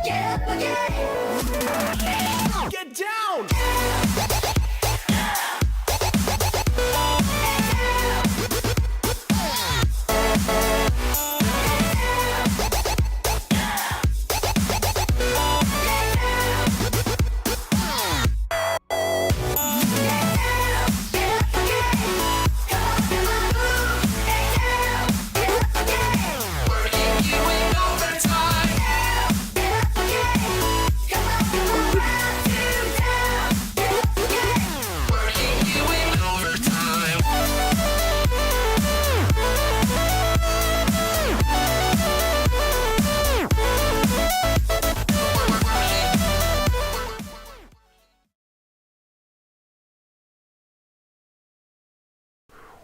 Get up again. Get down.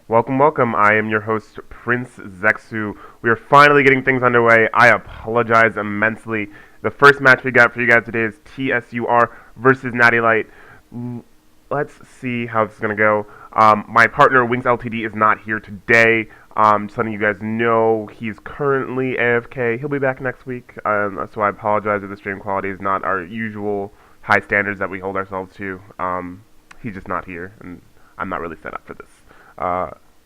Welcome, welcome. I am your host, Prince Zexu. We are finally getting things underway. I apologize immensely. The first match we got for you guys today is TUSR versus Natty Lite. Let's see how this is going to go. My partner, Wings Ltd, is not here today. Just letting you guys know he's currently AFK. He'll be back next week, so I apologize if the stream quality is not our usual high standards that we hold ourselves to. He's just not here, and I'm not really set up for this.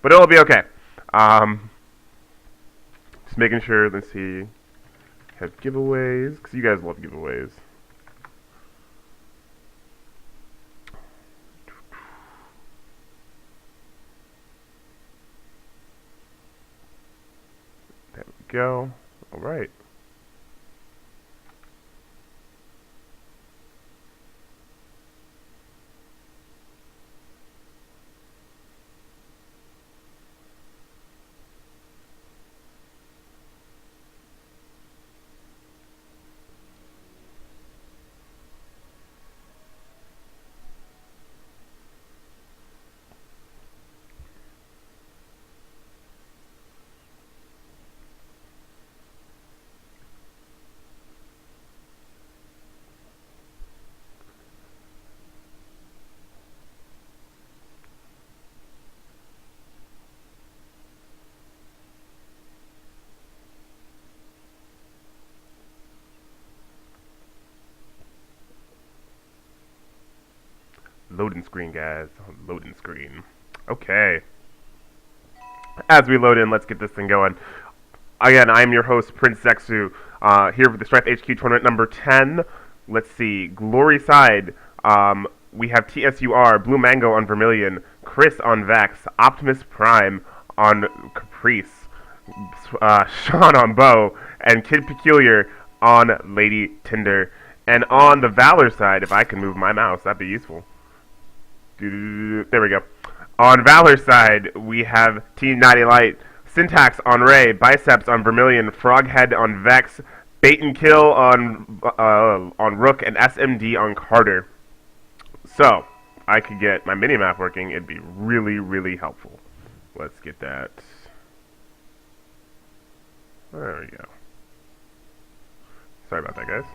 But it'll be okay. Just making sure, let's see, have giveaways, because you guys love giveaways. There we go. Alright. Loading screen, guys. Loading screen. Okay. As we load in, let's get this thing going. Again, I'm your host, Prince Zexu, here for the Strife HQ tournament number 10. Let's see. Glory side. We have TSUR, Blue Mango on Vermilion, Chris on Vex, Optimus Prime on Caprice, Sean on Bow, and Kid Peculiar on Lady Tinder. And on the Valor side, if I can move my mouse, that'd be useful. There we go. On Valor's side, we have Team Natty Lite, Syntax on Ray, Biceps on Vermilion, Froghead on Vex, Bait and Kill on Rook, and SMD on Carter. So, I could get my minimap working. It'd be really, really helpful. Let's get that. There we go. Sorry about that, guys.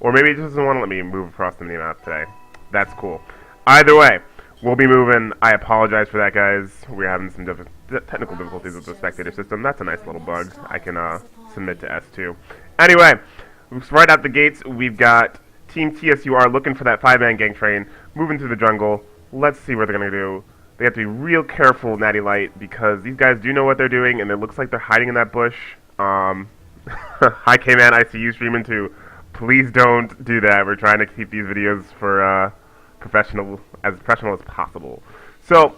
Or maybe it just doesn't want to let me move across the minimap today. That's cool. Either way, we'll be moving. I apologize for that, guys. We're having some technical difficulties with the spectator system. That's a nice little bug. I can submit to S2. Anyway, right out the gates, we've got Team TSUR looking for that 5-man gang train, moving through the jungle. Let's see what they're going to do. They have to be real careful, Natty Lite, because these guys do know what they're doing, and it looks like they're hiding in that bush. Hi, K-Man, I see you streaming too. Please don't do that. We're trying to keep these videos for professional as possible. So,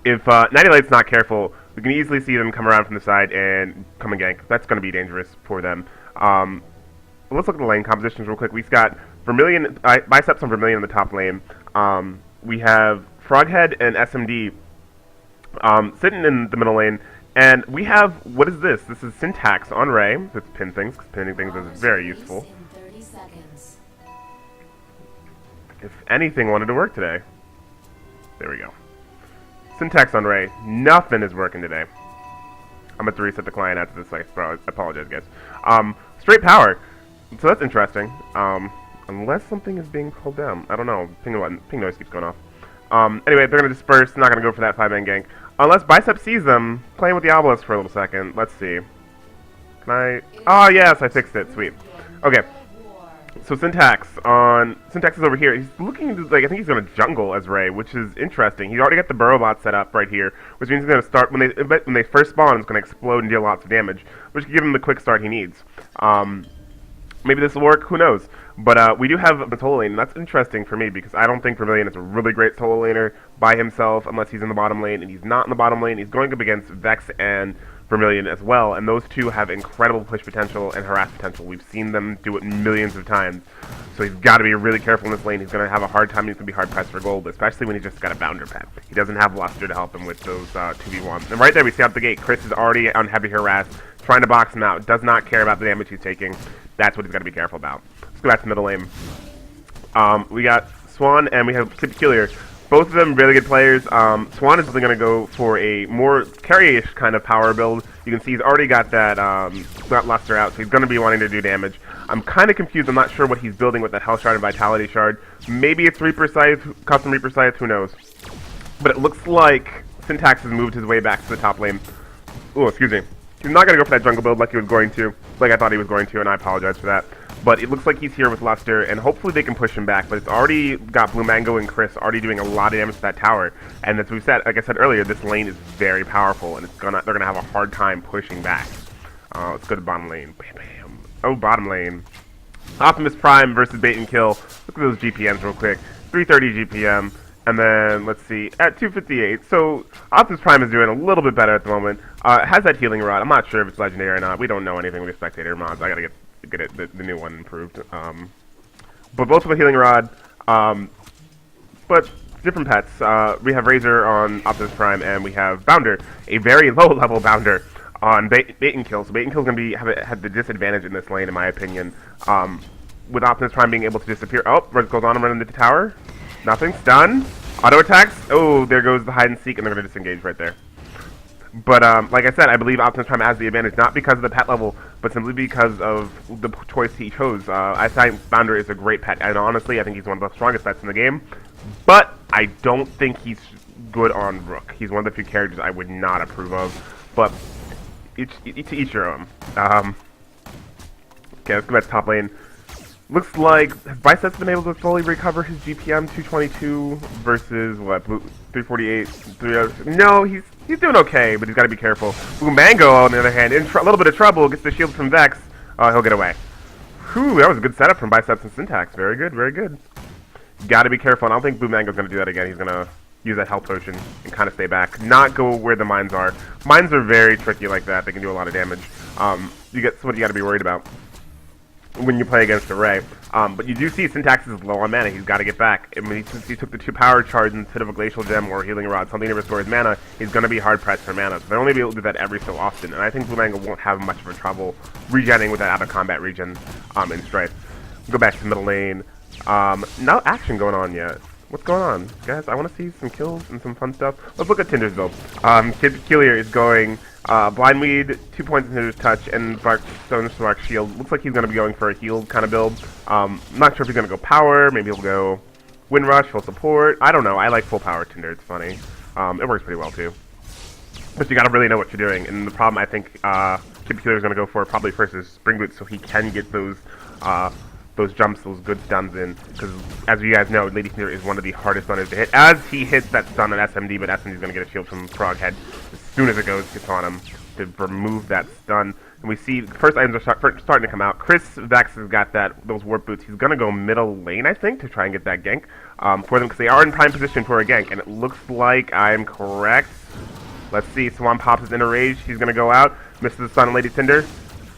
if Natty Lite's not careful, we can easily see them come around from the side and come and gank. That's going to be dangerous for them. Let's look at the lane compositions real quick. We've got Vermilion, Biceps on Vermilion in the top lane. We have Froghead and SMD sitting in the middle lane. And we have, what is this? This is Syntax on Ray. Let's pin things, because pinning things is very useful. If anything wanted to work today. There we go. Syntax on Ray. Nothing is working today. I'm going to reset the client after this. I apologize, guys. Straight power. So that's interesting. Unless something is being pulled down. I don't know. Ping noise keeps going off. Anyway, they're going to disperse. Not going to go for that 5-man gank. Unless Bicep sees them playing with the obelisk for a little second. Let's see. Can I... Oh, yes, I fixed it. Sweet. Okay. So Syntax is over here. He's looking to, like, I think he's going to jungle as Ray, which is interesting. He's already got the burrow bot set up right here, which means he's going to start when they first spawn. It's going to explode and deal lots of damage, which can give him the quick start he needs. Maybe this will work. Who knows? But we do have the solo lane, and that's interesting for me because I don't think Vermilion is a really great solo laner by himself unless he's in the bottom lane, and he's not in the bottom lane. He's going up against Vex and Vermilion as well, and those two have incredible push potential and harass potential. We've seen them do it millions of times, so he's got to be really careful in this lane. He's going to have a hard time. He's going to be hard pressed for gold, especially when he's just got a Bounder pet. He doesn't have Luster to help him with those 2v1s. And right there, we see out the gate, Chris is already on heavy harass, trying to box him out. Does not care about the damage he's taking. That's what he's got to be careful about. Let's go back to middle lane. We got Swan and we have Peculiar. Both of them really good players. Swan is going to go for a more carry-ish kind of power build. You can see he's already got that Luster out, so he's going to be wanting to do damage. I'm kind of confused. I'm not sure what he's building with that Health Shard and Vitality Shard. Maybe it's Reaper Scythe, custom Reaper Scythe, who knows. But it looks like Syntax has moved his way back to the top lane. Oh, excuse me. He's not going to go for that jungle build like he was going to, like I thought he was going to, and I apologize for that. But it looks like he's here with Luster, and hopefully they can push him back. But it's already got Blue Mango and Chris already doing a lot of damage to that tower. And as we said, like I said earlier, this lane is very powerful, and they're gonna have a hard time pushing back. Let's go to bottom lane. Bam, bam. Oh, bottom lane. Optimus Prime versus Bait and Kill. Look at those GPMs real quick. 330 GPM. And then, let's see, at 258. So, Optimus Prime is doing a little bit better at the moment. It has that healing rod. I'm not sure if it's legendary or not. We don't know anything with the spectator mods. I gotta get the new one improved. But both with a healing rod. But different pets. We have Razor on Optimus Prime, and we have Bounder, a very low-level Bounder on Bait and Kill. So Bait and Kill is going to have the disadvantage in this lane, in my opinion. With Optimus Prime being able to disappear. Oh, Red goes on and running into the tower. Nothing. Stun. Auto attacks. Oh, there goes the hide and seek, and they're going to disengage right there. But like I said, I believe Optimus Prime has the advantage, not because of the pet level, but simply because of the choice he chose. I think Bounder is a great pet, and honestly, I think he's one of the strongest pets in the game. But I don't think he's good on Rook. He's one of the few characters I would not approve of. But to each your own. Okay, let's go back to top lane. Looks like Bicep's been able to fully recover his GPM 222 versus what, 348. No, he's doing okay, but he's got to be careful. Blue Mango, on the other hand, in a little bit of trouble, gets the shield from Vex. He'll get away. Whew, that was a good setup from Biceps and Syntax. Very good, very good. Got to be careful. And I don't think Blue Mango's going to do that again. He's going to use that health potion and kind of stay back. Not go where the mines are. Mines are very tricky like that. They can do a lot of damage. That's what you got to be worried about when you play against a Ray. But you do see Syntax is low on mana. He's got to get back. I mean, since he took the 2 power charge instead of a Glacial Gem or Healing Rod, something to restore his mana, he's going to be hard pressed for mana. So they'll only be able to do that every so often. And I think Blue Mango won't have much of a trouble regenerating with that out of combat regen in Strife. Go back to the middle lane. No action going on yet. What's going on? Guys, I want to see some kills and some fun stuff. Let's look at Tinder's build. Kid Peculiar is going Blindweed, 2 points in Tinder's touch, and Stone Spark Shield. Looks like he's going to be going for a healed kind of build. I'm not sure if he's going to go power. Maybe he'll go Wind Rush, full support. I don't know. I like full power Tinder. It's funny. It works pretty well, too. But you got to really know what you're doing. And the problem I think Kid Peculiar is going to go for probably first is Spring Boots, so he can get those jumps, those good stuns in, because as you guys know, Lady Tinder is one of the hardest runners to hit, as he hits that stun at SMD, but SMD is going to get a shield from Froghead as soon as it gets on him to remove that stun. And we see the first items are starting to come out. Chris Vex has got those warp boots. He's going to go middle lane, I think, to try and get that gank for them, because they are in prime position for a gank, and it looks like I'm correct. Let's see, Swan pops his inner rage. He's going to go out, misses the stun on Lady Tinder.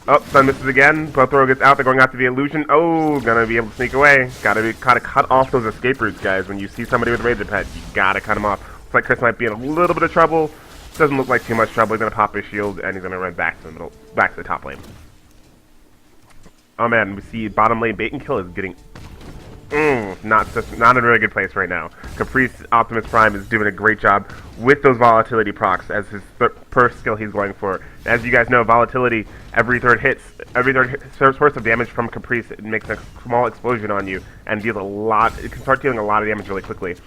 Oh, stun misses again. Bow throw gets out. They're going after the illusion. Oh, gonna be able to sneak away. Gotta cut off those escape routes, guys. When you see somebody with a Razor Pet, you gotta cut them off. Looks like Chris might be in a little bit of trouble. Doesn't look like too much trouble. He's gonna pop his shield and he's gonna run back to the top lane. Oh man, we see bottom lane Bait and Kill is getting not in a really good place right now. Caprice Optimus Prime is doing a great job with those volatility procs as his first skill he's going for. As you guys know, volatility, every third source of damage from Caprice, it makes a small explosion on you and deals a lot. It can start dealing a lot of damage really quickly.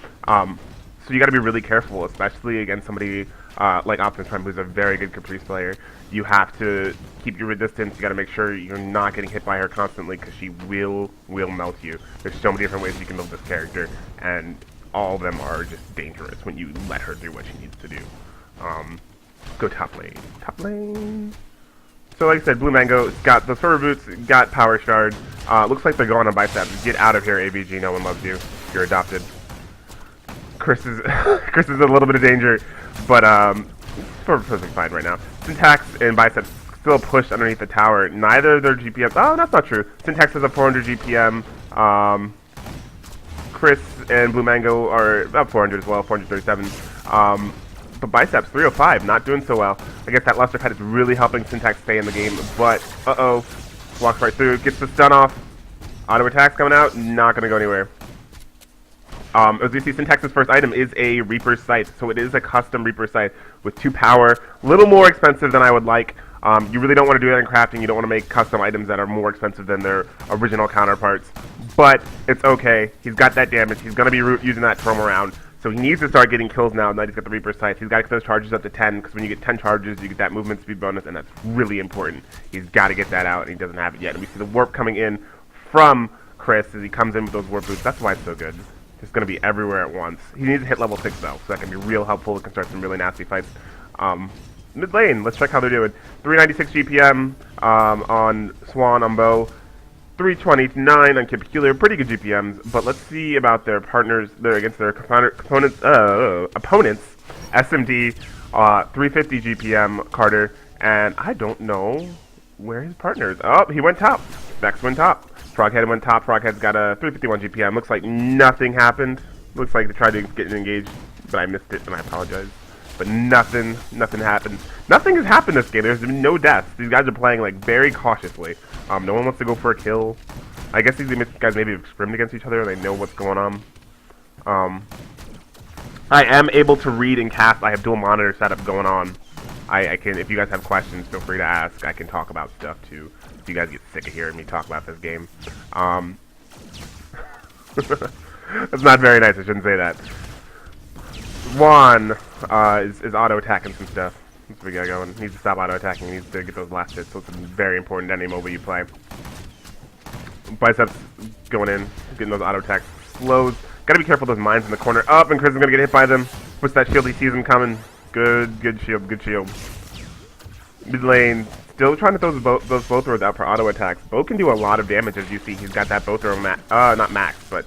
So you got to be really careful, especially against somebody like Optimus Prime, who's a very good Caprice player. You have to keep your distance. You got to make sure you're not getting hit by her constantly, because she will melt you. There's so many different ways you can build this character, and all of them are just dangerous when you let her do what she needs to do. Go top lane. Top lane. So like I said, Blue Mango got the Silver Boots, got Power Shard. Looks like they're going on Biceps. Get out of here, AVG. No one loves you. You're adopted. Chris is Chris is in a little bit of danger, but perfectly fine right now. Syntax and Biceps still pushed underneath the tower. Neither of their GPM. Oh, that's not true. Syntax has a 400 GPM. Chris and Blue Mango are about 400 as well, 437. But Biceps 305, not doing so well. I guess that Luster Pet is really helping Syntax stay in the game. But walks right through, gets the stun off. Auto attacks coming out, not gonna go anywhere. As you see, Syntax's first item is a Reaper's Sight, so it is a custom Reaper's Sight with 2 power, a little more expensive than I would like. You really don't want to do that in crafting. You don't want to make custom items that are more expensive than their original counterparts, but it's okay. He's got that damage. He's going to be using that to roam around, so he needs to start getting kills now that he's got the Reaper's Sight. He's got to get those charges up to 10, because when you get 10 charges, you get that movement speed bonus, and that's really important. He's got to get that out, and he doesn't have it yet. And we see the warp coming in from Chris as he comes in with those warp boots. That's why it's so good. It's going to be everywhere at once. He needs to hit level 6 though, so that can be real helpful. It can start some really nasty fights. Mid lane, let's check how they're doing. 396 GPM on Swan on Bow, 329 on Capiculator, pretty good GPMs. But let's see about their partners. They're against their opponents. SMD, 350 GPM Carter, and I don't know where his partners. Oh, he went top. Vex went top. Froghead went top. Froghead's got a 351 GPM. Looks like nothing happened. Looks like they tried to get engaged, but I missed it, and I apologize. But nothing happened. Nothing has happened this game. There's been no deaths. These guys are playing like very cautiously. No one wants to go for a kill. I guess these guys maybe have scrimmed against each other and they know what's going on. I am able to read and cast. I have dual monitor setup going on. I can, if you guys have questions, feel free to ask. I can talk about stuff too. If you guys get sick of hearing me talk about this game. That's not very nice. I shouldn't say that. Juan is auto-attacking some stuff. That's what we got going. He needs to stop auto-attacking. He needs to get those last hits. So it's very important to any mobile you play. Biceps going in, getting those auto-attacks. Slows. Gotta be careful of those mines in the corner. Up, and Chris is gonna get hit by them. Puts that shield. He sees him coming. Good shield. Good shield. Mid lane. Still trying to throw those bow throws out for auto-attacks. Bo can do a lot of damage, as you see. He's got that bow throw not max, but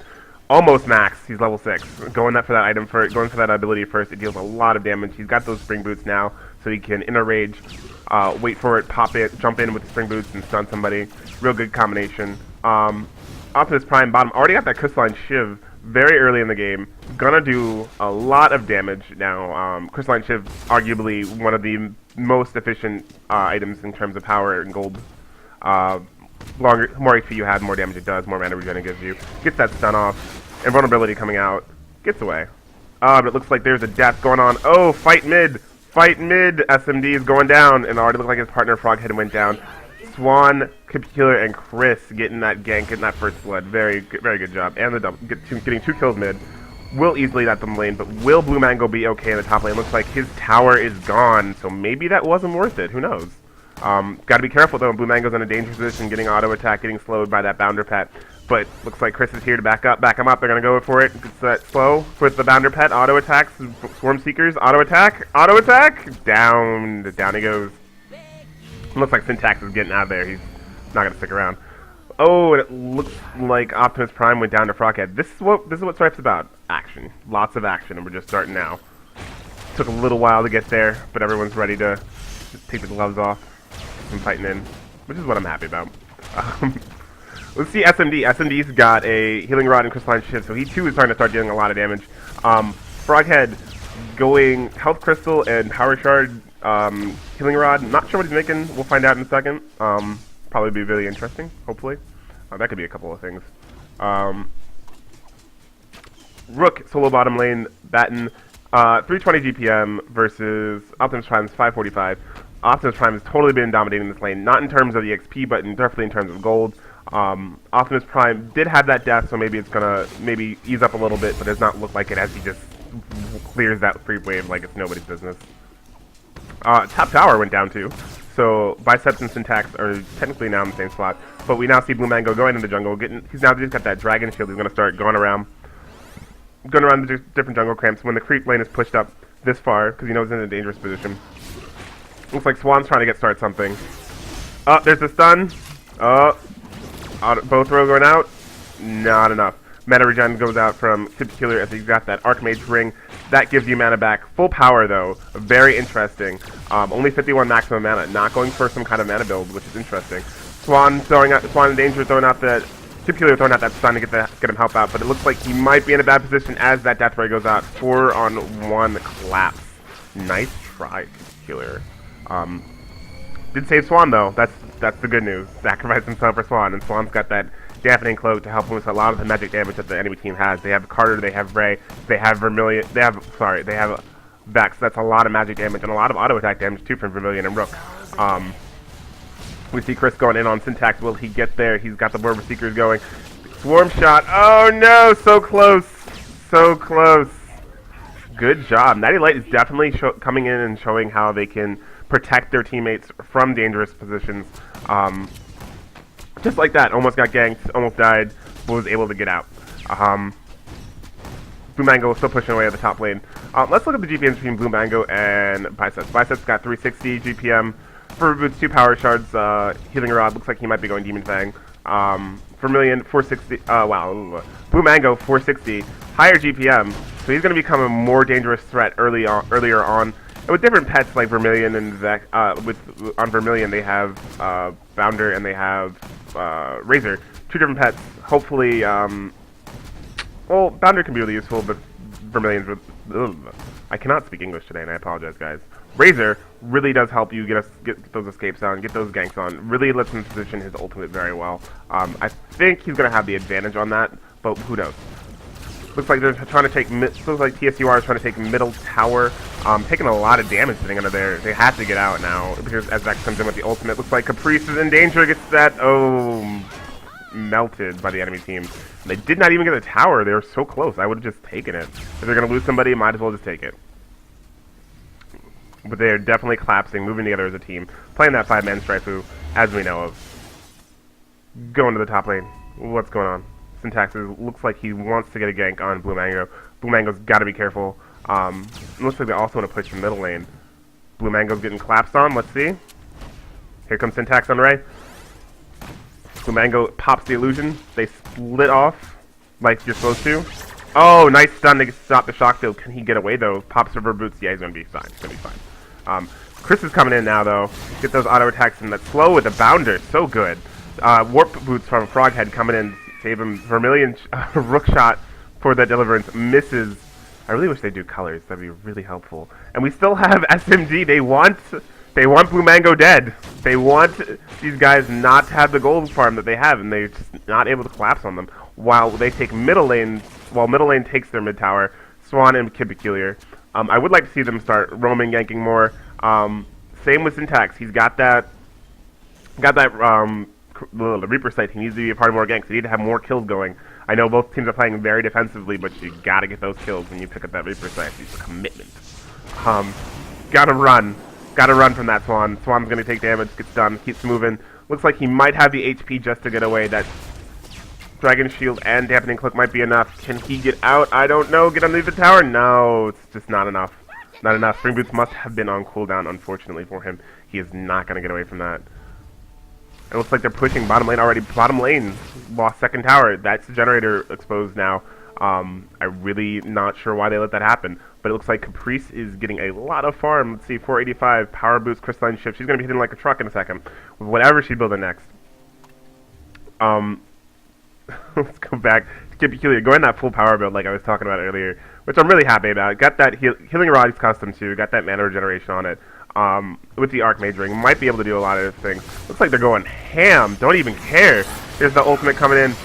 almost max. He's level 6. Going for that item first, going for that ability first, it deals a lot of damage. He's got those spring boots now, so he can inner rage, wait for it, pop it, jump in with the spring boots and stun somebody. Real good combination. Optimus Prime bottom already got that crystalline shiv very early in the game. Gonna do a lot of damage now. Crystalline shiv, arguably one of the most efficient items in terms of power and gold. More HP you have, more damage it does, more mana regen it gives you. Gets that stun off. Invulnerability coming out. Gets away. But it looks like there's a death going on. Oh, fight mid! Fight mid! SMD is going down, and it already looked like his partner Froghead went down. Swan, Capiculator, and Chris getting that gank, getting that first blood. Very good job. And the double, getting 2 kills mid. Will easily let them lane, but will Blue Mango be okay in the top lane? Looks like his tower is gone, so maybe that wasn't worth it. Who knows? Gotta be careful though. Blue Mango's in a dangerous position, getting auto attack, getting slowed by that Bounder Pet. But looks like Chris is here to back him up. They're gonna go for it. Gets that slow with the Bounder Pet. Auto attacks, Swarm Seekers. Auto attack. Down he goes. Looks like Syntax is getting out of there. He's not gonna stick around. Oh, and it looks like Optimus Prime went down to Froghead. This is what Strife's about. Action. Lots of action, and we're just starting now. Took a little while to get there, but everyone's ready to just take the gloves off and fighting in, which is what I'm happy about. Let's see SMD. SMD's got a Healing Rod and Crystalline Shiv, so he too is starting to start dealing a lot of damage. Froghead going Health Crystal and Power Shard, Healing Rod. Not sure what he's making. We'll find out in a second. Probably be really interesting, hopefully. That could be a couple of things. Rook, solo bottom lane, Batten, 320 GPM versus Optimus Prime's 545. Optimus Prime has totally been dominating this lane, not in terms of the XP, but definitely in terms of gold. Optimus Prime did have that death, so maybe it's gonna ease up a little bit, but does not look like it as he just clears that creep wave like it's nobody's business. Top tower went down too. So Biceps and Syntax are technically now in the same spot. But we now see Blue Mango going into the jungle. He's now just got that dragon shield. He's going to start going around the different jungle cramps when the creep lane is pushed up this far because he knows he's in a dangerous position. Looks like Swan's trying to get started something. Oh, there's the stun. Oh, both row going out. Not enough. Mana regen goes out from Killer as he's got that Archmage ring. That gives you mana back. Full power though. Very interesting. Only 51 maximum mana. Not going for some kind of mana build, which is interesting. Swan in danger, throwing out that Killer throwing out that stun to get him help out, but it looks like he might be in a bad position as that Death Ray goes out. 4-on-1 collapse. Nice try, Killer. Did save Swan though. That's the good news. Sacrificed himself for Swan, and Swan's got that Deafening Cloak to help him with a lot of the magic damage that the enemy team has. They have Carter, they have Ray, they have Vermilion, they have Vex. That's a lot of magic damage and a lot of auto attack damage too from Vermilion and Rook. We see Chris going in on Syntax. Will he get there? He's got the Border Seekers going. Swarm shot. Oh no, so close. So close. Good job. Natty Lite is definitely coming in and showing how they can protect their teammates from dangerous positions. Just like that, almost got ganked, almost died, but was able to get out. Blue Mango is still pushing away at the top lane. Let's look at the GPM between Blue Mango and Biceps. Biceps got 360 GPM. For Boots, 2 power shards, Healing Rod, looks like he might be going Demon Fang. Vermilion, 460, wow. Blue Mango, 460, higher GPM, so he's going to become a more dangerous threat earlier on. And with different pets like Vermilion and Vex, on Vermilion they have Bounder and they have Razor. 2 different pets. Hopefully, well, Bounder can be really useful, but Vermilion's I cannot speak English today, and I apologize, guys. Razor really does help you get those escapes on, get those ganks on. Really lets him position his ultimate very well. I think he's going to have the advantage on that, but who knows? Looks like they're trying to take. Looks like TSUR is trying to take middle tower, taking a lot of damage sitting under there. They have to get out now because as Vex comes in with the ultimate, looks like Caprice is in danger. Gets that melted by the enemy team. They did not even get a tower. They were so close. I would have just taken it. If they're gonna lose somebody, might as well just take it. But they are definitely collapsing, moving together as a team, playing that 5-man Strifu, as we know of. Going to the top lane. What's going on? Syntax looks like he wants to get a gank on Blue Mango. Blue Mango's got to be careful. It looks like they also want to push the middle lane. Blue Mango's getting collapsed on. Let's see. Here comes Syntax on Ray. Blue Mango pops the illusion. They split off like you're supposed to. Oh, nice stun to stop the shock field. Can he get away though? Pops River Boots. Yeah, he's gonna be fine. He's gonna be fine. Chris is coming in now though. Get those auto attacks and that slow with the Bounder. So good. Warp Boots from Froghead coming in. Save him. Vermilion Rook shot for the Deliverance. Misses. I really wish they do colors. That'd be really helpful. And we still have SMG. They want Blue Mango dead. They want these guys not to have the gold farm that they have, and they're just not able to collapse on them. While they take middle lane, while middle lane takes their mid tower, Swan and Kid Peculiar. I would like to see them start roaming, ganking more. Same with Syntax. He's got that the Reaper Sight. He needs to be a part of more ganks. They need to have more kills going. I know both teams are playing very defensively, but you gotta get those kills when you pick up that Reaper Sight. It's a commitment. Gotta run from that Swan. Swan's gonna take damage, gets done, keeps moving. Looks like he might have the HP just to get away. That Dragon Shield and Dampening Cloak might be enough. Can he get out? I don't know. Get underneath the tower? No, it's just not enough. Not enough. Spring Boots must have been on cooldown, unfortunately for him. He is not gonna get away from that. It looks like they're pushing bottom lane already. Bottom lane lost second tower. That's the generator exposed now. I'm really not sure why they let that happen. But it looks like Caprice is getting a lot of farm. Let's see, 485, power boost, crystalline shift. She's going to be hitting like a truck in a second. With whatever she's building next. Let's go back to Kid Peculiar. Going that full power build like I was talking about earlier. Which I'm really happy about. Got that Healing Rod he's custom to. Got that mana regeneration on it. With the Archmage ring, might be able to do a lot of things. Looks like they're going ham. Don't even care. Here's the ultimate coming in.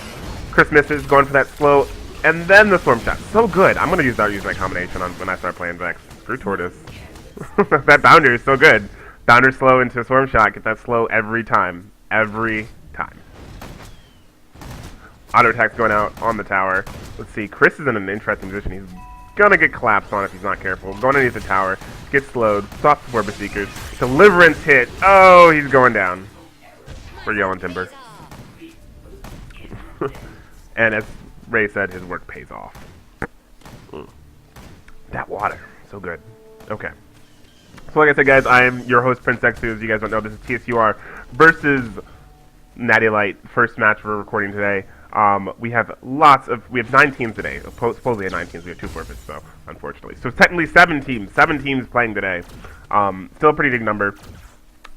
Chris misses, going for that slow, and then the Swarm shot. So good. I'm gonna use my combination on when I start playing Vex. Screw Tortoise. That Bounder is so good. Bounder slow into a Swarm shot. Get that slow every time. Every time. Auto attack's going out on the tower. Let's see. Chris is in an interesting position. He's gonna get collapsed on if he's not careful. Going underneath the tower. Gets slowed. Stops the Orbit Seekers. Deliverance hit. Oh, he's going down. We're yelling timber. And as Ray said, his work pays off. That water. So good. Okay. So like I said, guys, I am your host, Prince X2. As you guys don't know, this is TSUR versus Natty Lite. First match we're recording today. We have 9 teams today. Supposedly 9 teams. We have 2 forfeits, so unfortunately. So technically 7 teams. 7 teams playing today. Still a pretty big number.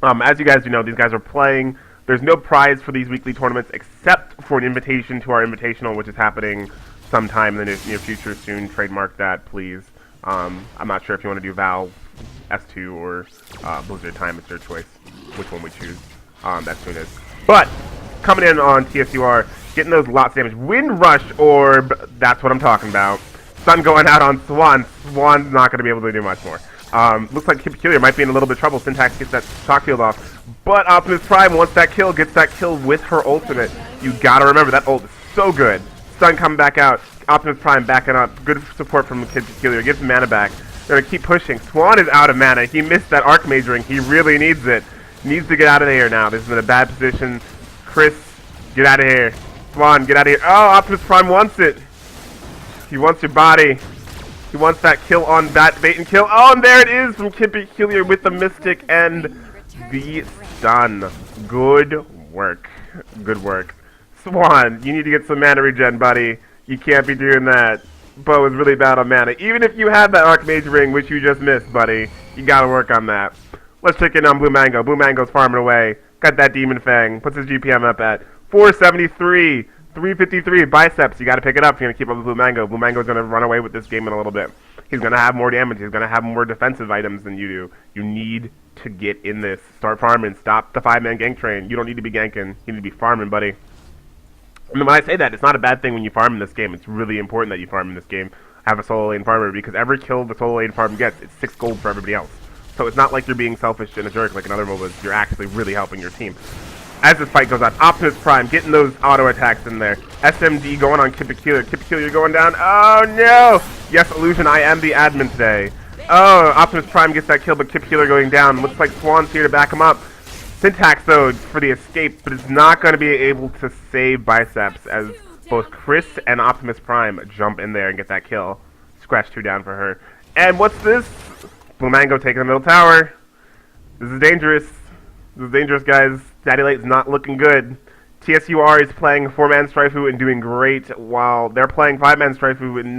As you guys do know, these guys are playing. There's no prize for these weekly tournaments except for an invitation to our invitational, which is happening sometime in the near future soon. Trademark that, please. I'm not sure if you want to do Valve, S2, or Blizzard Time. It's your choice which one we choose as soon as. But coming in on TSUR, getting those lots of damage. Wind Rush Orb, that's what I'm talking about. Sun going out on Swan. Swan's not going to be able to do much more. Looks like Peculiar might be in a little bit of trouble. Syntax gets that shock field off. But Optimus Prime, once that kill, gets that kill with her ultimate. You gotta remember, that ult is so good. Stun coming back out. Optimus Prime backing up. Good support from Peculiar. Gives him mana back. They're gonna keep pushing. Swan is out of mana. He missed that Archmage ring. He really needs it. Needs to get out of here now. This is in a bad position. Chris, get out of here. Swan, get out of here. Oh, Optimus Prime wants it. He wants your body. He wants that kill on that bait and kill. Oh, and there it is from Kid Peculiar with the Mystic and the stun. Good work. Good work. Swan, you need to get some mana regen, buddy. You can't be doing that. Bo is really bad on mana. Even if you have that Archmage ring, which you just missed, buddy, you gotta work on that. Let's check in on Blue Mango. Blue Mango's farming away. Got that Demon Fang. Puts his GPM up at 473. 353 biceps. You got to pick it up if you're going to keep up with Blue Mango. Blue Mango's going to run away with this game in a little bit. He's going to have more damage. He's going to have more defensive items than you do. You need to get in this. Start farming. Stop the 5-man gank train. You don't need to be ganking. You need to be farming, buddy. And when I say that, it's not a bad thing when you farm in this game. It's really important that you farm in this game. Have a solo lane farmer, because every kill the solo lane farm gets, it's 6 gold for everybody else. So it's not like you're being selfish and a jerk like in other MOBAs. You're actually really helping your team. As this fight goes on, Optimus Prime getting those auto attacks in there. SMD going on Kid Peculiar. Kid Peculiar going down. Oh no! Yes, Illusion, I am the admin today. Oh, Optimus Prime gets that kill, but Kid Peculiar going down. Looks like Swan's here to back him up. Syntax though for the escape, but it's not going to be able to save Biceps as both Chris and Optimus Prime jump in there and get that kill. Scratch 2 down for her. And what's this? Blue Mango taking the middle tower. This is dangerous. This is dangerous, guys. Natty Lite is not looking good. TSUR is playing 4-man Strifu and doing great, while they're playing 5-man Strifu and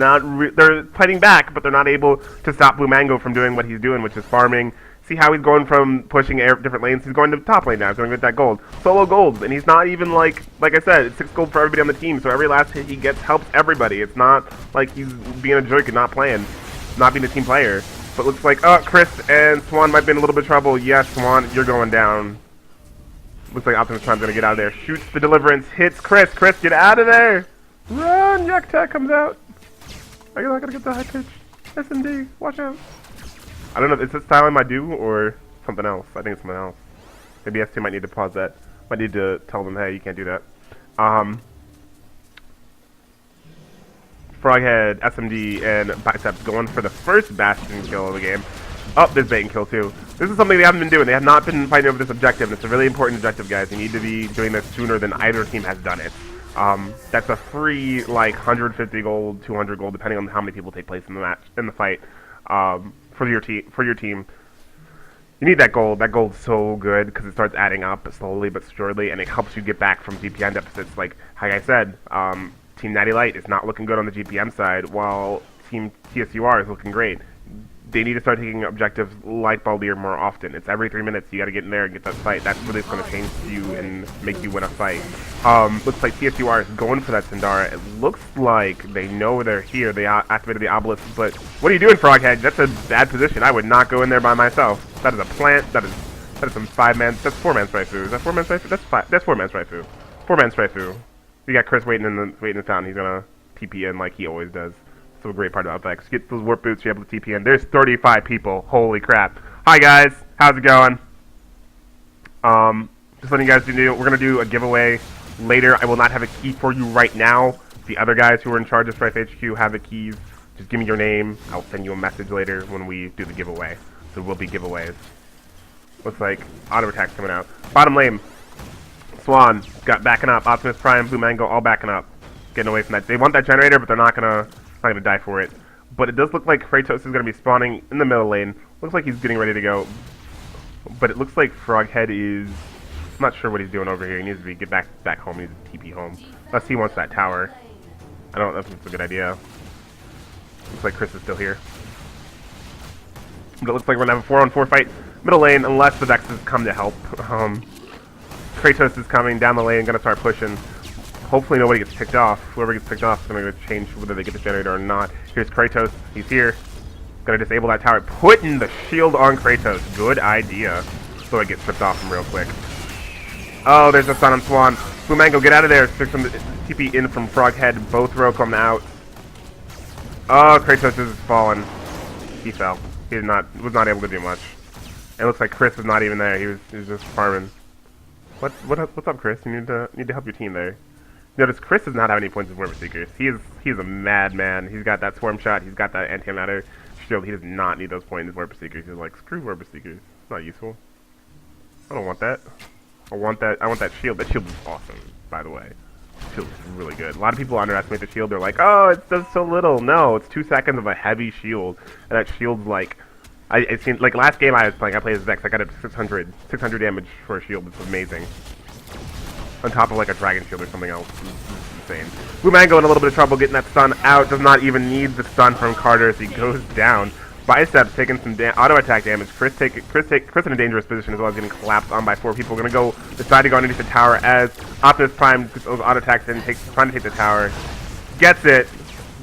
they're fighting back, but they're not able to stop Blue Mango from doing what he's doing, which is farming. See how he's going from pushing different lanes? He's going to the top lane now. He's going to get that gold. Solo gold, and he's not even like I said, it's 6 gold for everybody on the team, so every last hit he gets helps everybody. It's not like he's being a jerk and not playing, not being a team player. But looks like, oh, Chris and Swan might be in a little bit of trouble. Yes, Swan, you're going down. Looks like Optimus Prime's going to get out of there. Shoots the Deliverance. Hits Chris. Chris, get out of there. Run. Yak Tag comes out. I'm not going to get the high pitch. SMD. Watch out. I don't know if it's this style I might do or something else. I think it's something else. Maybe S2 might need to pause that. Might need to tell them, hey, you can't do that. Froghead, SMD, and Biceps going for the first Bastion kill of the game. Oh, there's bait and kill too. This is something they haven't been doing. They have not been fighting over this objective. It's a really important objective, guys. You need to be doing this sooner than either team has done it. That's a free, like, 150 gold, 200 gold, depending on how many people take place in the match, in the fight, for your team. You need that gold. That gold's so good because it starts adding up slowly but surely, and it helps you get back from GPM deficits. Like I said, Team Natty Lite is not looking good on the GPM side, while Team TSUR is looking great. They need to start taking objectives like Baldir more often. It's every 3 minutes. You got to get in there and get that fight. That's really going to change you and make you win a fight. Looks like TSUR is going for that Sindara. It looks like they know they're here. They activated the obelisk, but what are you doing, Froghead? That's a bad position. I would not go in there by myself. That is a plant. That is some 5-man. That's 4-man Strifu. Is that 4-man Strifu? That's 4-man Strifu. 4-man Strifu. You got Chris waiting in the fountain. He's gonna TP in like he always does. So a great part about Vex. Get those warp boots, you're able to TP in. There's 35 people. Holy crap. Hi guys, how's it going? Just letting you guys know, we're gonna do a giveaway later. I will not have a key for you right now. The other guys who are in charge of Strife HQ have the keys Just give me your name. I'll send you a message later when we do the giveaway. There will be giveaways. Looks like auto attack's coming out. Bottom lane. Swan got backing up. Optimus Prime, Blue Mango, all backing up. Getting away from that. They want that generator, but they're not gonna die for it. But it does look like Kratos is gonna be spawning in the middle lane. Looks like he's getting ready to go. But it looks like Froghead is... I'm not sure what he's doing over here. He needs to get back home. He needs to TP home. Unless he wants that tower. I don't know if it's a good idea. Looks like Chris is still here. But it looks like we're gonna have a 4-on-4 fight. Middle lane, unless the Vexes come to help. Kratos is coming down the lane, gonna start pushing. Hopefully nobody gets picked off. Whoever gets picked off is gonna change whether they get the generator or not. Here's Kratos. He's here. Gonna disable that tower. Putting the shield on Kratos. Good idea. So it gets stripped off him real quick. Oh, there's a stun on Swan. Blue Mango, get out of there. Stick some TP in from Froghead. Both row come out. Oh, Kratos is fallen. He fell. He was not able to do much. It looks like Chris was not even there. He was just farming. What's up, Chris? You need to help your team there. Notice Chris does not have any points of Warper Seekers. He's a madman. He's got that swarm shot. He's got that antimatter shield. He does not need those points of Warper Seekers. He's like, screw Warper Seekers. It's not useful. I don't want that. I want that shield. That shield is awesome, by the way. Shield is really good. A lot of people underestimate the shield. They're like, oh, it does so little. No, it's 2 seconds of a heavy shield, and that shield's like, I seen like last game I was playing. I played as Vex. I got up to 600 damage for a shield. It's amazing. On top of like a dragon shield or something else. It's insane. Blue Mango in a little bit of trouble getting that stun out. Does not even need the stun from Carter as he goes down. Biceps taking some auto attack damage. Chris in a dangerous position as well as getting collapsed on by 4 people. Gonna go decide to go underneath the tower as Optimus Prime gets those auto attacks in, trying to take the tower. Gets it,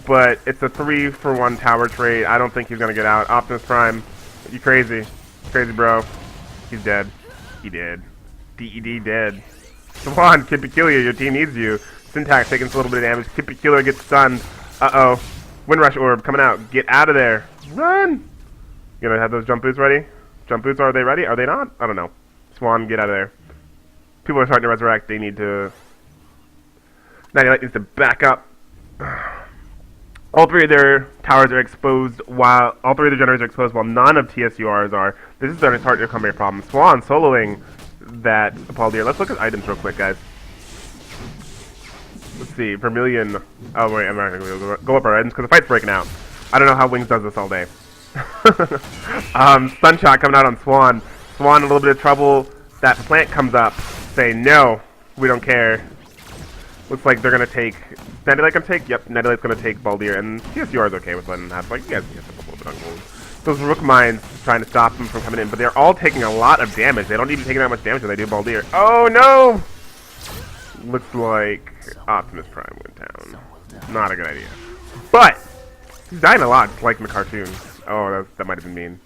but it's a 3-for-1 tower trade. I don't think he's gonna get out. Optimus Prime, you crazy? Crazy, bro. He's dead. He did. DED dead. Swan, Kid Peculiar, your team needs you. Syntax taking a little bit of damage. Kid Peculiar gets stunned. Uh-oh. Windrush Orb coming out. Get out of there. Run! You gonna have those jump boots ready? Jump boots, are they ready? Are they not? I don't know. Swan, get out of there. People are starting to resurrect. They need to... Natty Lite needs to back up. All 3 of their towers are exposed while... All 3 of their generators are exposed while none of TSURs are. This is starting to become a problem. Swan soloing that Apollo. Let's look at items real quick, guys. Let's see. Vermilion... Oh, wait. I'm not gonna go up our items because the fight's breaking out. I don't know how Wings does this all day. Stun shot coming out on Swan. Swan in a little bit of trouble. That plant comes up, saying, no, we don't care. Looks like they're going to take... Natty Lite going to take? Yep, Natty Lite's going to take Baldir, and TSUR is okay with letting them have, like, you guys can get a little bit on gold. Those Rook Mines trying to stop them from coming in, but they're all taking a lot of damage. They don't even take that much damage when they do Baldir. Oh, no! Looks like Optimus Prime went down. Not a good idea. But... he's dying a lot, like in the cartoon. Oh, that might have been mean.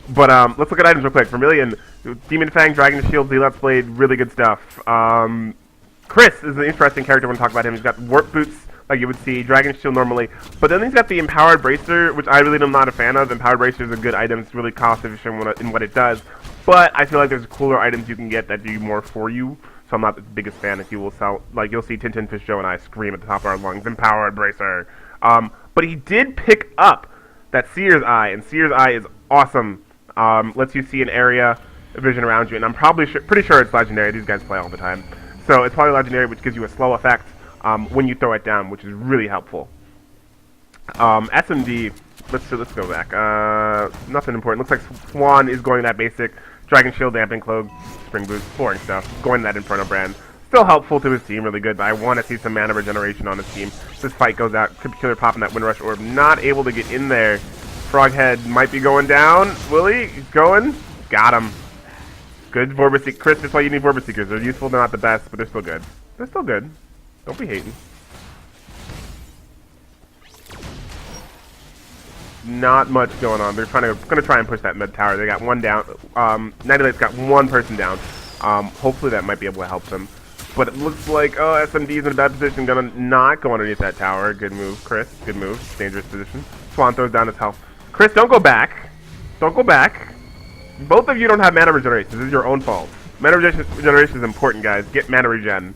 But let's look at items real quick. Vermilion, Demon Fang, Dragon Shield, Zealot's Blade, really good stuff. Chris is an interesting character when we talk about him. He's got Warp Boots, like you would see, Dragon Shield normally. But then he's got the Empowered Bracer, which I really am not a fan of. Empowered Bracer is a good item. It's really cost efficient in what it does. But I feel like there's cooler items you can get that do more for you. So I'm not the biggest fan. If you will sell, like you'll see Tintin Fish Joe and I scream at the top of our lungs, Empowered Bracer. But he did pick up that Seer's Eye, and Seer's Eye is awesome. Lets you see an area of vision around you, and I'm pretty sure it's legendary. These guys play all the time, so it's probably legendary, which gives you a slow effect when you throw it down, which is really helpful. SMD. Let's go back. Nothing important. Looks like Swan is going that basic Dragon Shield, Damping Cloak, Spring Boost, boring stuff. Going that Inferno brand. Still helpful to his team, really good, but I want to see some mana regeneration on his team. This fight goes out. Killer popping that Windrush Orb. Not able to get in there. Froghead might be going down. Will he? He's going. Got him. Good Vorpal Seekers. Chris, that's why you need Vorpal Seekers. They're useful, they're not the best, but they're still good. They're still good. Don't be hating. Not much going on. They're gonna try and push that mid tower. They got one down. Natty Lite's got one person down. Hopefully that might be able to help them. But it looks like, oh, SMD's in a bad position. Gonna not go underneath that tower. Good move, Chris. Good move. Dangerous position. Swan throws down his health. Chris, don't go back. Don't go back. Both of you don't have mana regeneration. This is your own fault. Mana regeneration is important, guys. Get mana regen.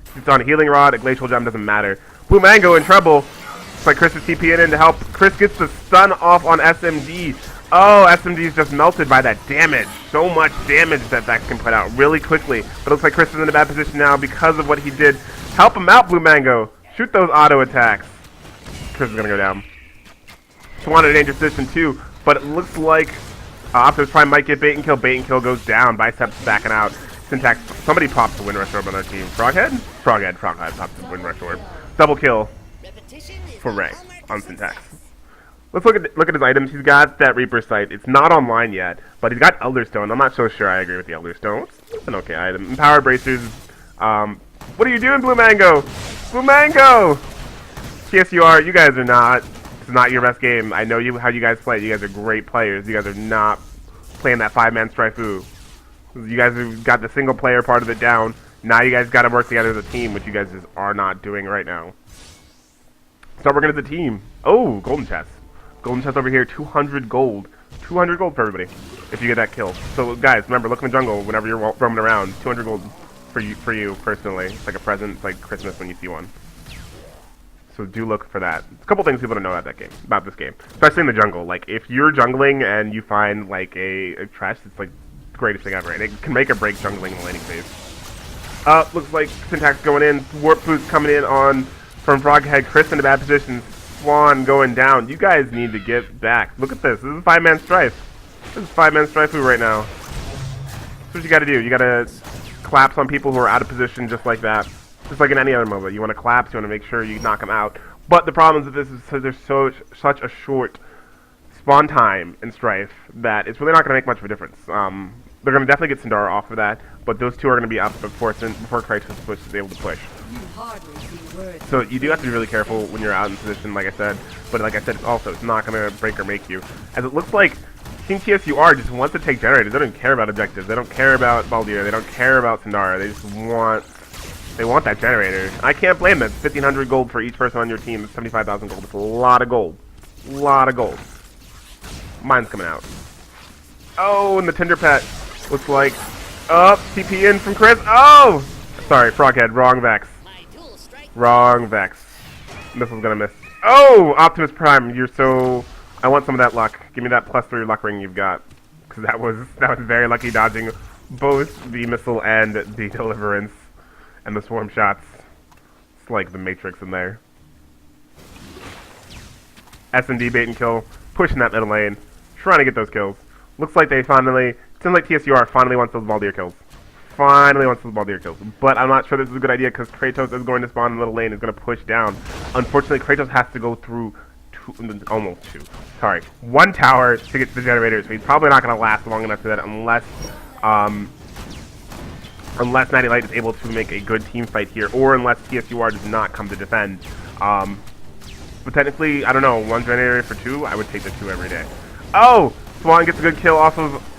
If it's on a healing rod, a glacial gem, doesn't matter. Blue Mango in trouble. Looks like Chris is TPing in to help. Chris gets the stun off on SMD. Oh, SMD is just melted by that damage. So much damage that Vex can put out really quickly. But it looks like Chris is in a bad position now because of what he did. Help him out, Blue Mango. Shoot those auto attacks. Chris is going to go down. Swan in a dangerous position too. But it looks like Optimus Prime might get bait and kill. Bait and kill goes down. Biceps backing out. Syntax. Somebody pops the Wind Rush Orb on their team. Froghead? Froghead pops the Wind Rush Orb. Double kill for Ray on Syntax. Let's look at his items. He's got that Reaper Sight. It's not online yet, but he's got Elder Stone. I'm not so sure I agree with the Elder Stone. It's an okay item. Empowered Bracers. What are you doing, Blue Mango? Blue Mango! TSUR, you guys are not. It's not your best game. I know how you guys play. You guys are great players. You guys are not playing that 5-man Strifu. You guys have got the single player part of it down. Now you guys got to work together as a team, which you guys just are not doing right now. Start working as a team. Oh, golden chest. Golden chest over here, 200 gold. 200 gold for everybody, if you get that kill. So guys, remember, look in the jungle whenever you're roaming around. 200 gold for you personally. It's like a present. It's like Christmas when you see one. So do look for that. A couple things people don't know about this game, especially in the jungle. Like if you're jungling and you find like a chest, it's like the greatest thing ever, and it can make or break jungling in the laning phase. Looks like Syntax going in. Warp boost coming in on from Froghead. Chris in a bad position. Swan going down. You guys need to get back. Look at this. This is 5-man Strife. This is 5-man Strifu right now. That's what you gotta do. You gotta collapse on people who are out of position just like that. Just like in any other MOBA. You wanna collapse, you wanna make sure you knock them out. But the problem with this is because there's such a short spawn time in Strife that it's really not gonna make much of a difference. They're gonna definitely get Sindara off of that, but those two are gonna be up before Kratos is able to push. So you do have to be really careful when you're out in position, like I said. But like I said, it's not going to break or make you. As it looks like Team TSUR just wants to take generators. They don't care about objectives. They don't care about Baldir. They don't care about Sindara. They just want that generator. I can't blame them. 1,500 gold for each person on your team. It's 75,000 gold. It's a lot of gold. A lot of gold. Mine's coming out. Oh, and the Tinder Pet looks like TP in from Chris. Oh! Sorry, Froghead. Wrong Vex. Wrong Vex. Missile's gonna miss. Oh! Optimus Prime, you're so... I want some of that luck. Give me that +3 luck ring you've got. Because that was very lucky dodging both the missile and the deliverance. And the swarm shots. It's like the Matrix in there. S&D bait and kill. Pushing that middle lane. Trying to get those kills. Looks like they finally... Seems like TSUR finally wants those Baldir kills. Finally wants those Baldir kills. But I'm not sure this is a good idea because Kratos is going to spawn in the middle lane, is going to push down. Unfortunately, Kratos has to go through one tower to get to the generator, so he's probably not going to last long enough for that unless Natty Lite is able to make a good team fight here, or unless TSUR does not come to defend. But technically, I don't know, one generator for 2, I would take the 2 every day. Oh! Swan gets a good kill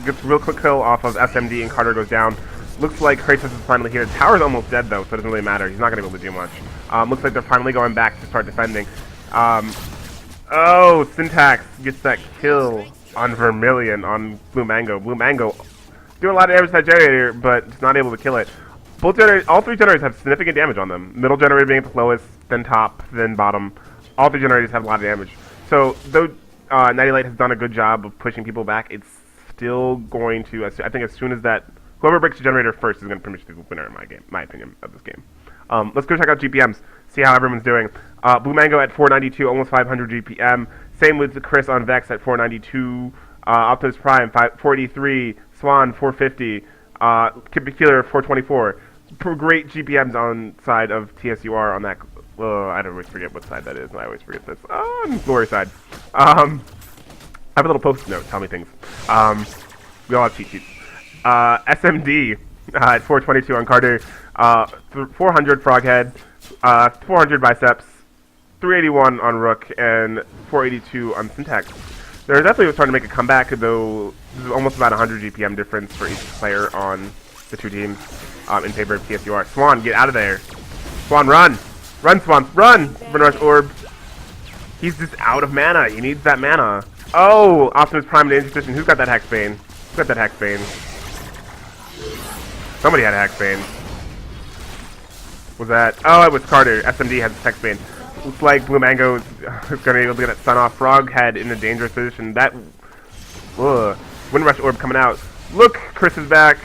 gets a real quick kill off of SMD, and Carter goes down. Looks like Kratos is finally here. The tower's almost dead though, so it doesn't really matter. He's not going to be able to do much. Looks like they're finally going back to start defending. Oh, Syntax gets that kill on Vermilion, on Blue Mango. Blue Mango doing a lot of damage to that generator, but it's not able to kill it. All 3 generators have significant damage on them. Middle generator being the lowest, then top, then bottom. All 3 generators have a lot of damage. So, though Natty Lite has done a good job of pushing people back, it's still going to, I think as soon as that, whoever breaks the generator first is going to pretty much be the winner in my opinion, of this game. Let's go check out GPMs, see how everyone's doing. Blue Mango at 492, almost 500 GPM. Same with Chris on Vex at 492. Optimus Prime, 483. Swan, 450. Killer, 424. Great GPMs on side of TSUR on that. I always forget what side that is. I always forget this. On Glory side. I have a little post-it note. Tell me things. We all have cheat sheets. SMD at 422 on Carter. 400 Froghead. 400 Biceps. 381 on Rook. And 482 on Syntax. They're definitely starting to make a comeback, though this is almost about 100 GPM difference for each player on the 2 teams in favor of TSUR. Swan, get out of there. Swan, run! Run, Swan, run! Rush Orb. He's just out of mana. He needs that mana. Oh, Optimus Prime in danger position. Who's got that Hexbane? Who's got that Hexbane? Somebody had a Hexbane. Was that? Oh, it was Carter. SMD has Hexbane. Looks like Blue Mango is going to be able to get that stun off. Froghead in a dangerous position. That Wind Rush Orb coming out. Look, Chris is back,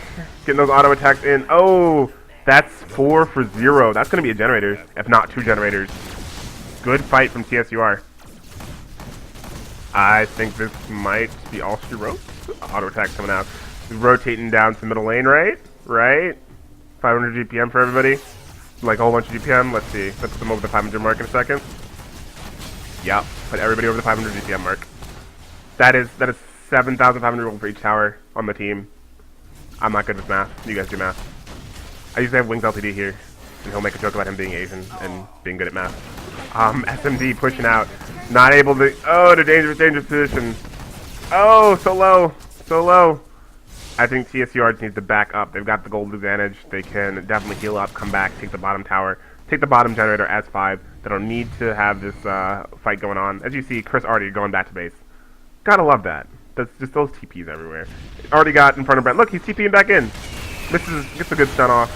getting those auto attacks in. Oh, that's 4 for 0. That's going to be a generator, if not 2 generators. Good fight from TSUR. I think this might be all she wrote. Auto attack coming out. Rotating down to middle lane, right? Right? 500 GPM for everybody. Like a whole bunch of GPM. Let's see. Let's put them over the 500 mark in a second. Yep. Put everybody over the 500 GPM mark. That is 7,500 gold for each tower on the team. I'm not good with math. You guys do math. I usually have Wings LTD here, and he'll make a joke about him being Asian and being good at math. SMD pushing out. Not able to... Oh, the dangerous position. Oh, so low. So low. I think TSUR just needs to back up. They've got the gold advantage. They can definitely heal up, come back, take the bottom tower, take the bottom generator as 5. They don't need to have this fight going on. As you see, Chris already going back to base. Gotta love that. That's just those TPs everywhere. Already got in front of Brent. Look, he's TPing back in. Gets a good stun off.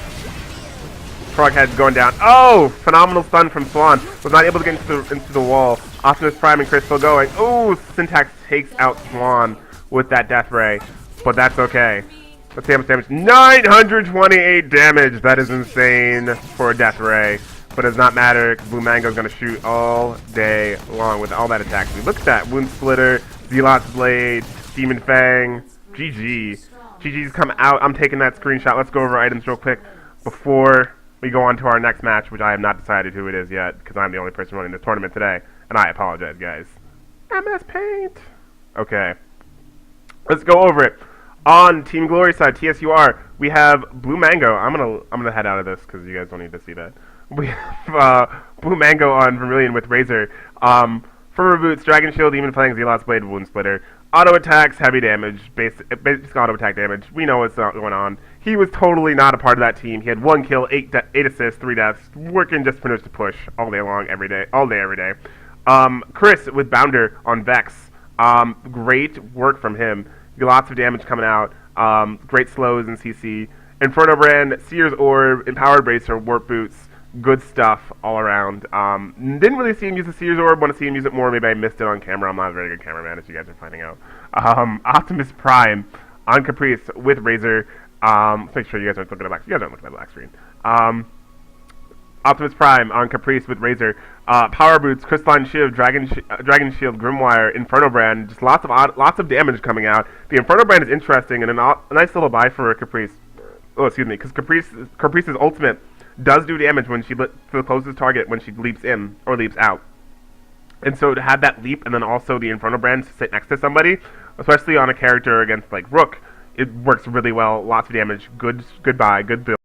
Froghead's going down. Oh, phenomenal stun from Swan. Was not able to get into the wall. Optimus Prime and Chris still going. Oh, Syntax takes out Swan with that Death Ray. But that's okay. Let's see how much damage. 928 damage. That is insane for a Death Ray. But it does not matter because Blue Mango is going to shoot all day long with all that attack. Look at that. Wound Splitter, Zealot's Blade, Demon Fang. GG. GG's come out. I'm taking that screenshot. Let's go over items real quick before we go on to our next match, which I have not decided who it is yet because I'm the only person running this tournament today. And I apologize, guys. MS Paint. Okay. Let's go over it. On Team Glory side, TSUR, we have Blue Mango. I'm gonna head out of this because you guys don't need to see that. We have Blue Mango on Vermilion with Razor. Firmer Boots, Dragon Shield, Demon Fang, Zealot's Blade, Wound Splitter. Auto attacks, heavy damage, basic auto attack damage. We know what's going on. He was totally not a part of that team. He had 1 kill, 8 assists, 3 deaths, working just to push all day long, every day, every day. Chris with Bounder on Vex. Great work from him. Lots of damage coming out. Great slows in CC. Inferno Brand, Seer's Orb, Empowered Bracer, Warp Boots. Good stuff all around. Didn't really see him use the Seer's Orb. Want to see him use it more. Maybe I missed it on camera. I'm not a very good cameraman, as you guys are finding out. Optimus Prime on Caprice with Razor. Let's make sure you guys aren't looking at the back. You guys aren't looking at the black screen. Optimus Prime on Caprice with Razor. Power Boots, Crystalline Shield, Dragon Shield, Grimwire, Inferno Brand. Just lots of damage coming out. The Inferno Brand is interesting and a nice little buy for Caprice. Oh, excuse me, because Caprice's ultimate does do damage when she to the closest target when she leaps in or leaps out. And so to have that leap and then also the Inferno Brand sit next to somebody, especially on a character against like Rook, it works really well. Lots of damage. Good buy. Good build.